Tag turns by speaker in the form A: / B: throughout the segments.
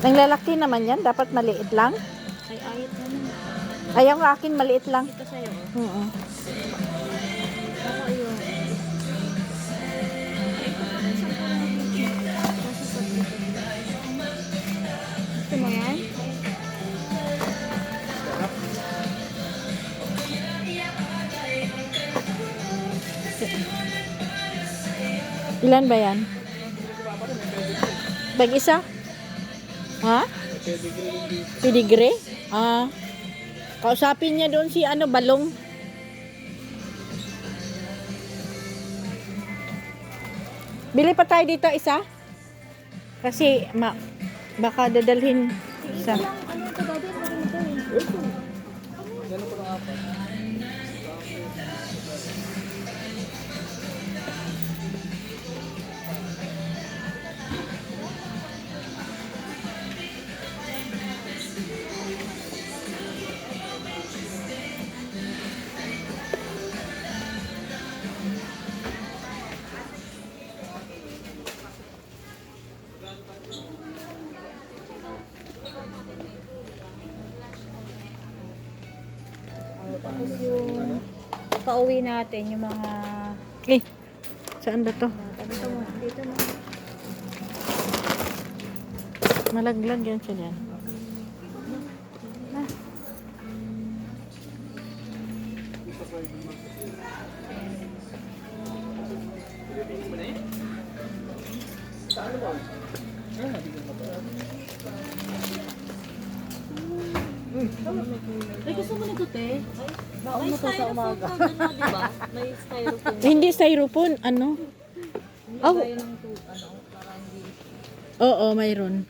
A: Ang lalaki naman yan, dapat maliit lang.
B: Ay, ayot naman.
A: Ayaw ng akin, maliit lang.
B: Ito sa'yo.
A: Oo.
B: Ako yun. Gusto mo yan?
A: Ilan ba yan? Bag isa? Ha? Pedigree? Ah. Kausapin niya doon si Balong. Bili pa tayo dito isa? Kasi baka dadalhin sa...
B: Ano ito dati? Ano ito eh? Tapos yung pauwi natin, yung mga...
A: Eh, saan ba to?
B: Dito mo, dito mo.
A: Malaglag yan siya yan.
B: Ay, gusto mo nito, te? Baon mo to sa umaga. Diba? May styrofoam.
A: Hindi styrofoam, ano? Oh.
B: Gaya ng para hindi...
A: Oo, mayroon.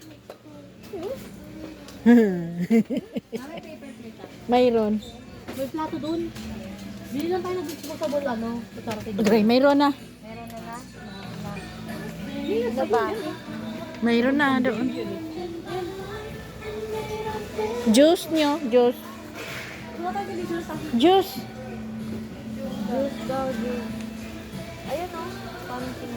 A: Mayroon.
B: May plato dun. Bili lang tayo ng disposable, kutsara.
A: Okay, mayroon na.
B: Meron na na?
A: Ano ba? Mayroon na doon. Juice nyo, juice.
B: Wala tayo bili juice ah.
A: Juice.
B: Juice daw, juice. Ayan o. Pumpkin.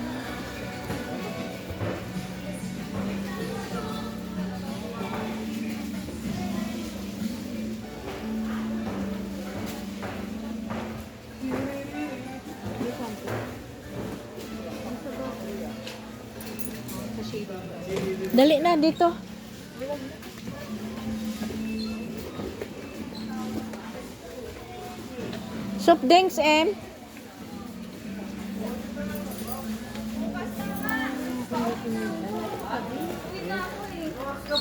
A: Dali na dito. Soft drinks, em.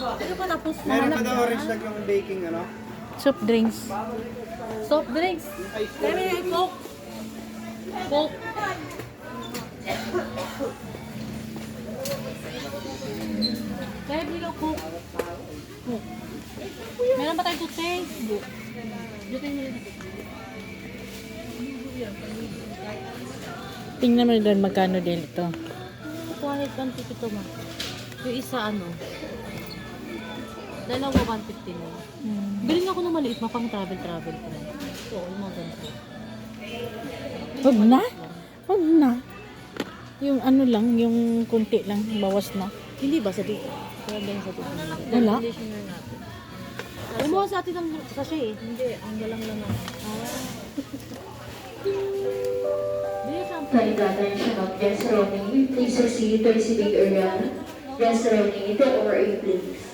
B: Ano pa tapos na?
C: Meron pa daw orange lang yung baking, ano?
A: Soft drinks.
B: Soft drinks. Dami na Coke. Coke. Kaya bili ko Coke. Coke. Meron ba tayong toothpaste? Dito yung nila.
A: Tingnan mo doon magkano din ito.
B: 220 ito ma. Yung isa dalawa 150 na. Bili nga ako ng maliit, mapang travel ko na. So, yung mga ganito.
A: Huwag na. Huwag na. Yung ano lang, yung kunti lang, bawas na.
B: Hindi ba sa dito? Kaya ba yung sa dito?
A: Wala?
B: Conditioner natin. Alam mo sa atin ang sachet eh. Hindi, ang galang lang naman. Bili sa
D: For the attention of guest roaming, please proceed to receiving area. Guest roaming, ito or a please.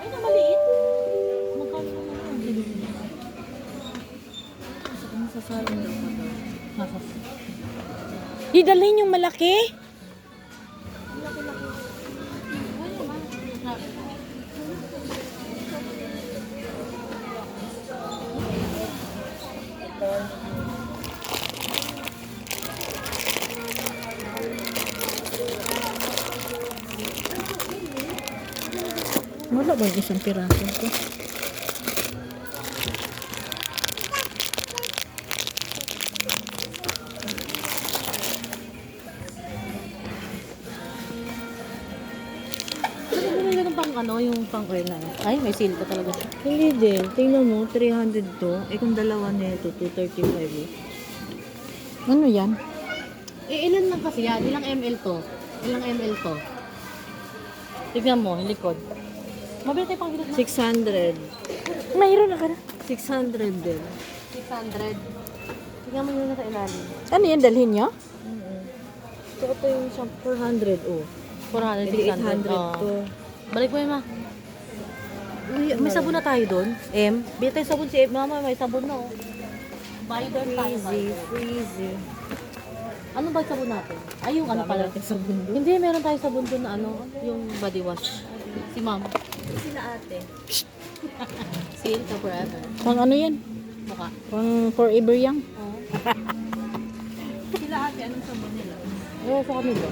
B: ay na maliit. Magkano naman yun? Sa salon daw.
A: Didalhin yung malaki. Wala ba yung isang piraso ko?
B: Yung pang na.
A: Ay, may seal ka talaga siya.
B: Hindi din. Tingnan mo, 300 to. Eh kung dalawa nito, 235 eh.
A: Ano yan?
B: Eh ilan lang kasi yan? Ilang ml to? Ilang ml to? Tignan mo, yung likod. Mabili tayo pang hilot na.
E: 600.
A: Mayroon na ka na.
E: 600 din.
B: 600. Tingnan mo yun na sa ilalim.
A: Ano yan, dalhin nyo?
E: So, ito yung 400, oh.
B: 400,
E: Hindi 800
B: Oo.
E: to.
B: Balik mo yun, ma. May sabon na tayo doon. Bili tayo sabon si Mama, may sabon na, oh. Buy there tayo.
E: Freezy.
B: Ano ba yung sabon natin? Ay, yung ano pala. Hindi, meron tayo sabon doon na ano, yung body wash. Si Ma'am.
E: Sila ate.
B: Seal ka forever.
A: Pang ano yan?
B: Mukha.
A: Pang forever young.
B: Oo.
E: Sila ate, anong sabon nila?
B: Oo, sa kanila.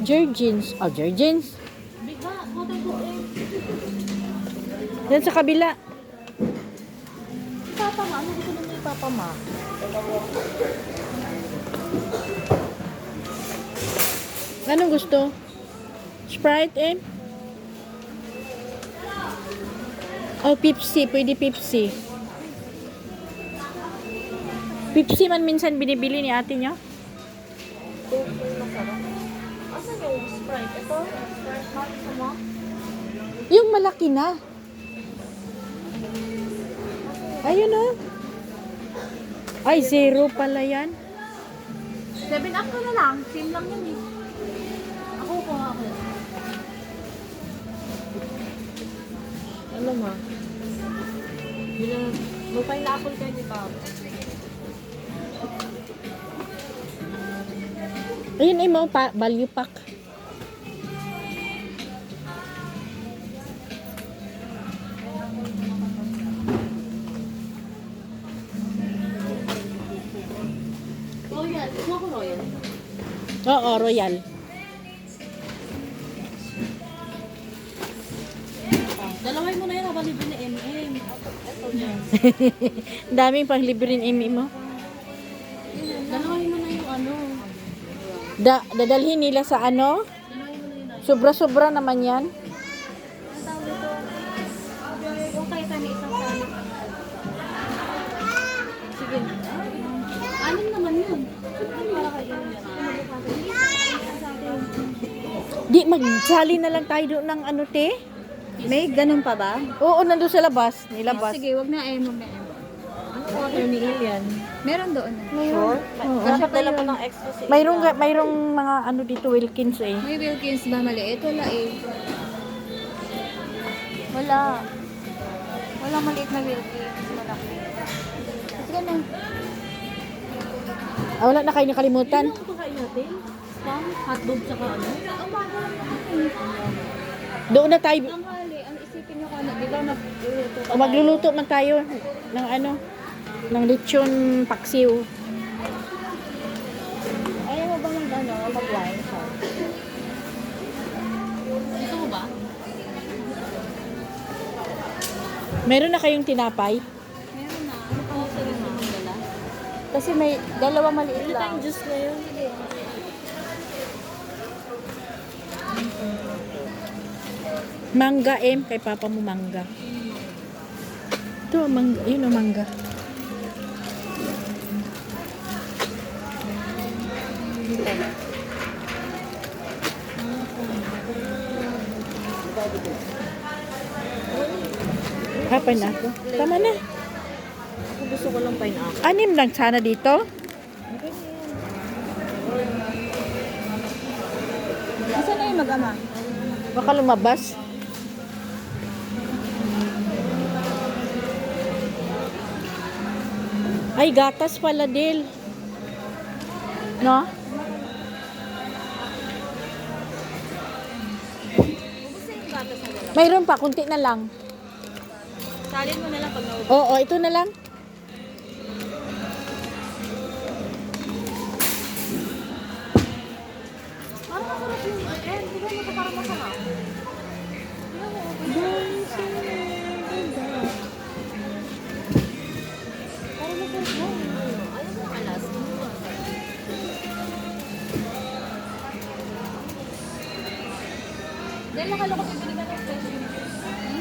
A: Jergens. Oh, Jergens.
B: Big ba? Hotel ko
A: Yan sa kabila.
B: Papa Ma, ano gusto naman yung Papa Ma?
A: Anong gusto? Sprite, Oh, Pepsi. Pwede Pepsi. Pepsi man minsan binibili ni ate niya.
B: Asan yung Sprite? Ito? Sprite Mart sa mo?
A: Yung malaki na. Ayun oh. Ay, zero pala yan.
B: 7 up ka na lang. Same lang yun eh. Ako ko nga ako.
E: Ano ma? Bilang,
B: Mag-pineapple kayo di ba?
A: Ayun ay mo, value pack.
B: Royal. Gusto ko Royal.
A: Oo, Royal.
B: Dalaway mo na yun habang libre na M&M.
A: Daming pang libre ng imi mo.
B: Dalaway mo na yung ano.
A: Dadalhin nila sa ano? Sobra-sobra naman yan.
B: Kung kayo tayo may isang sana. Sige. Anim naman yun. Para kayo yun.
A: Di, magsali na lang tayo doon ng ano, te?
E: may ganun pa ba?
A: Oo, nandun sa labas. Nilabas.
E: Sige, wag na wag na Ano order ni Ilian? Meron doon.
A: Sure?
B: Dapat dala pa ng extra si
A: Mayroong mga ano dito, Wilkins eh.
E: May Wilkins ba maliit? Wala eh.
B: Wala. Wala maliit na Wilkins. Malaki.
E: Sige na.
A: Ah, wala na kayo nakalimutan.
B: Ano ba kain natin? Spam, hotdog, tsaka ano?
A: Doon na tayo.
E: Tanghali, ano isipin nyo ka na? Di ba magluluto ka?
A: Magluluto man tayo ng ano, ng lechon paksiw.
E: Ayaw mo ba mag-wine ka?
B: Gusto mo ba?
A: Meron na kayong tinapay?
E: Meron na.
B: Ano pa sa rin mo dala?
E: Kasi may dalawa maliit
B: Ano
E: lang.
B: tayong juice ngayon?
A: Mangga, kay papa mo mangga. Ito, mangga. Yun o, mangga. Hapay na ako. Tama na.
B: Gusto ko lang pineapple.
A: Anim lang sana dito.
E: Asan na yung mag-ama?
A: Baka lumabas. Ay, gatas pala, Del. No? Mayroon pa, kunti na lang.
E: Salin mo na lang pag naubos.
A: Oo, ito na lang.
B: Parang masarap yung di ba mo parang masarap? Parang masarap mo. Ayaw mo alas.
E: Dahil nakala ko bibili ka ng fresh.